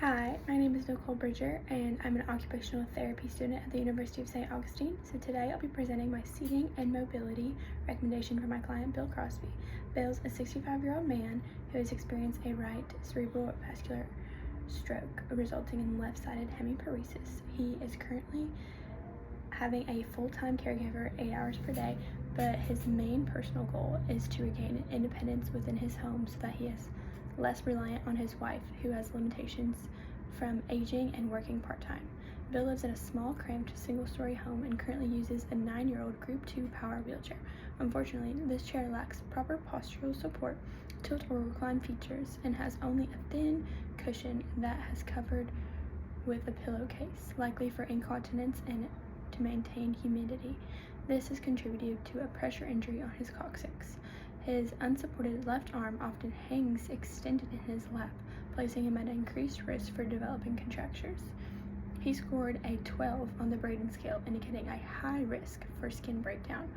Hi, my name is Nicole Bridger, and I'm an occupational therapy student at the University of St. Augustine. So today I'll be presenting my seating and mobility recommendation for my client, Bill Crosby. Bill's a 65-year-old man who has experienced a right cerebral vascular stroke resulting in left-sided hemiparesis. He is currently having a full-time caregiver 8 hours per day, but his main personal goal is to regain independence within his home so that he is less reliant on his wife, who has limitations from aging and working part-time. Bill lives in a small, cramped, single-story home and currently uses a 9-year-old Group 2 power wheelchair. Unfortunately, this chair lacks proper postural support, tilt or recline features, and has only a thin cushion that has covered with a pillowcase, likely for incontinence and to maintain humidity. This has contributed to a pressure injury on his coccyx. His unsupported left arm often hangs extended in his lap, placing him at increased risk for developing contractures. He scored a 12 on the Braden scale, indicating a high risk for skin breakdown.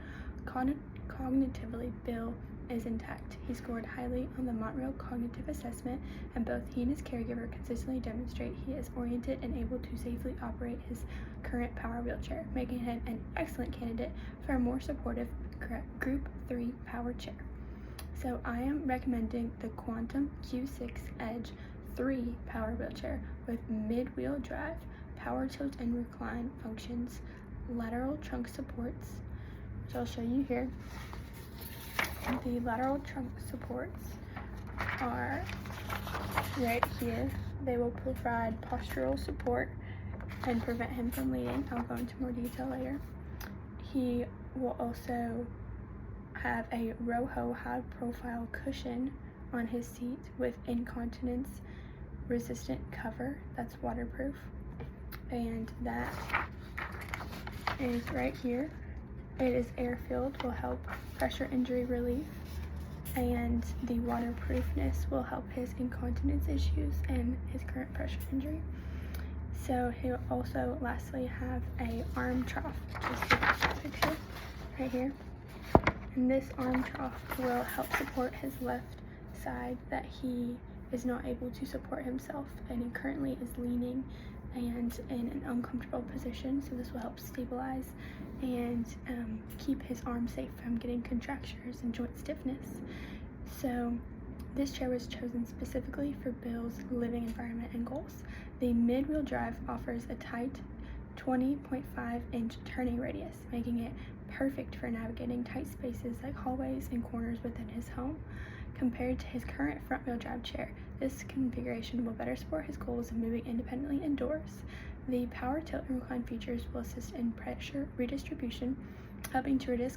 Cognitively, Bill is intact. He scored highly on the Montreal Cognitive Assessment, and both he and his caregiver consistently demonstrate he is oriented and able to safely operate his current power wheelchair, making him an excellent candidate for a more supportive Group 3 power chair. So I am recommending the Quantum Q6 Edge 3 power wheelchair with mid-wheel drive, power tilt and recline functions, lateral trunk supports, which I'll show you here. The lateral trunk supports are right here. They will provide postural support and prevent him from leaning. I'll go into more detail later. He will also have a Roho high profile cushion on his seat with incontinence resistant cover that's waterproof, and that is right here. It is air filled, will help pressure injury relief, and the waterproofness will help his incontinence issues and his current pressure injury. So he'll also lastly have a arm trough, just this picture right here. And this arm trough will help support his left side that he is not able to support himself, and he currently is leaning and in an uncomfortable position, so this will help stabilize and keep his arm safe from getting contractures and joint stiffness. So this chair was chosen specifically for Bill's living environment and goals. The mid-wheel drive offers a tight 20.5-inch turning radius, making it perfect for navigating tight spaces like hallways and corners within his home. Compared to his current front-wheel drive chair, this configuration will better support his goals of moving independently indoors. The power tilt and recline features will assist in pressure redistribution, helping to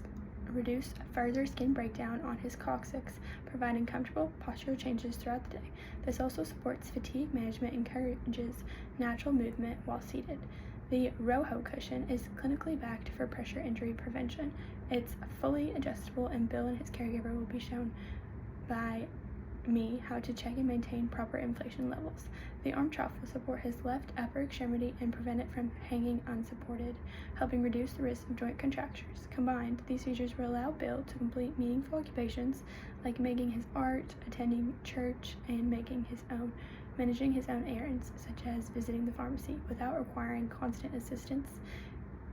reduce further skin breakdown on his coccyx, providing comfortable postural changes throughout the day. This also supports fatigue management and encourages natural movement while seated. The Roho cushion is clinically backed for pressure injury prevention. It's fully adjustable, and Bill and his caregiver will be shown by me how to check and maintain proper inflation levels. The arm trough will support his left upper extremity and prevent it from hanging unsupported, helping reduce the risk of joint contractures. Combined, these features will allow Bill to complete meaningful occupations like making his art, attending church, and managing his own errands, such as visiting the pharmacy, without requiring constant assistance.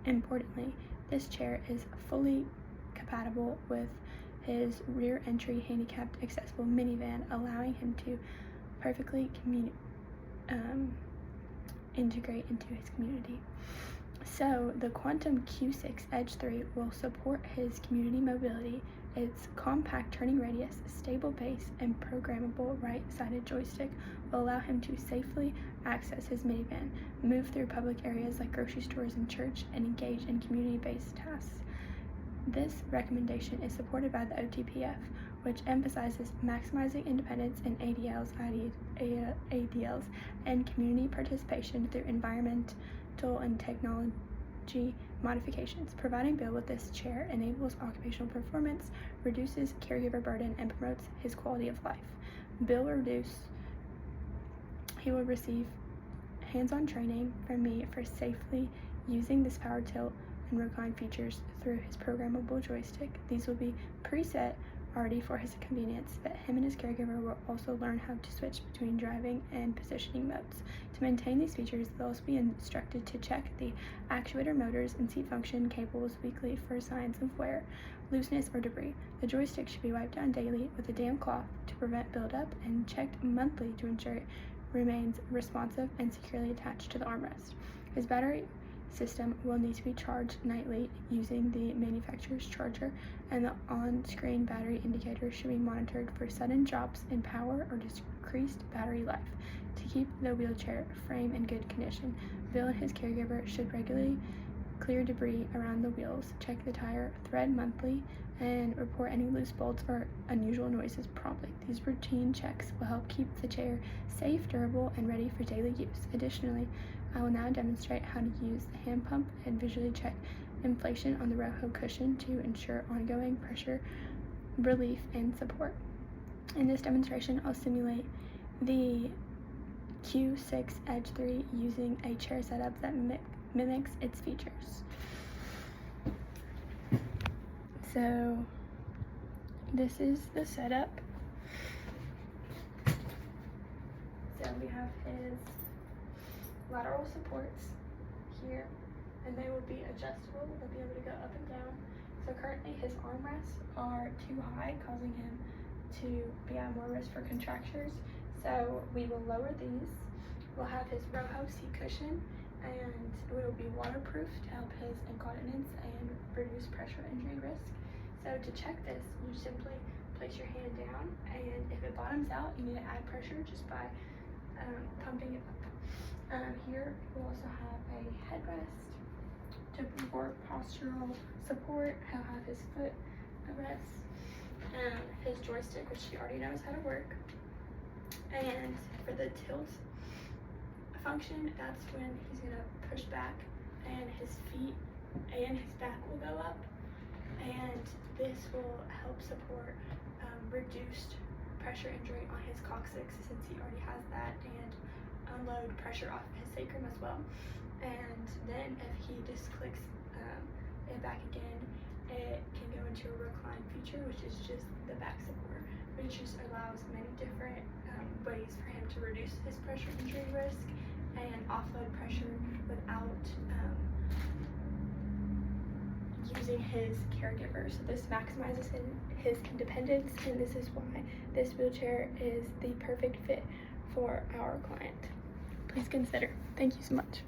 Importantly, this chair is fully compatible with his rear entry handicapped accessible minivan, allowing him to perfectly integrate into his community. So the Quantum Q6 Edge 3 will support his community mobility. Its compact turning radius, stable base, and programmable right-sided joystick will allow him to safely access his minivan, move through public areas like grocery stores and church, and engage in community-based tasks. This recommendation is supported by the OTPF, which emphasizes maximizing independence in ADLs, and community participation through environmental and technology modifications. Providing Bill with this chair enables occupational performance, reduces caregiver burden, and promotes his quality of life. He will receive hands-on training from me for safely using this power tilt and recline features through his programmable joystick. These will be preset already for his convenience, but him and his caregiver will also learn how to switch between driving and positioning modes. To maintain these features, they'll also be instructed to check the actuator motors and seat function cables weekly for signs of wear, looseness, or debris. The joystick should be wiped down daily with a damp cloth to prevent buildup and checked monthly to ensure it remains responsive and securely attached to the armrest. His battery system will need to be charged nightly using the manufacturer's charger, and the on-screen battery indicator should be monitored for sudden drops in power or decreased battery life. To keep the wheelchair frame in good condition, Bill and his caregiver should regularly clear debris around the wheels, check the tire thread monthly, and report any loose bolts or unusual noises promptly. These routine checks will help keep the chair safe, durable, and ready for daily use. Additionally, I will now demonstrate how to use the hand pump and visually check inflation on the Roho cushion to ensure ongoing pressure relief and support. In this demonstration, I'll simulate the Q6 Edge 3 using a chair setup that mimics its features. So this is the setup. So we have his lateral supports here, and they will be adjustable. They'll be able to go up and down. So currently his armrests are too high, causing him to be at more risk for contractures. So we will lower these. We'll have his Roho seat cushion, and it will be waterproof to help his incontinence and reduce pressure injury risk. So to check this, you simply place your hand down, and if it bottoms out, you need to add pressure just by pumping it up. Here we'll also have a headrest to for postural support. He'll have his foot rest, his joystick, which he already knows how to work, and for the tilt function, that's when he's gonna push back and his feet and his back will go up, and this will help support reduced pressure injury on his coccyx, since he already has that, and unload pressure off his sacrum as well. And then if he just clicks it back again, it can go into a recline feature, which is just the back support, which just allows many different ways for him to reduce his pressure injury risk and offload pressure without using his caregiver. So this maximizes his independence, and this is why this wheelchair is the perfect fit for our client. Please consider. Thank you so much.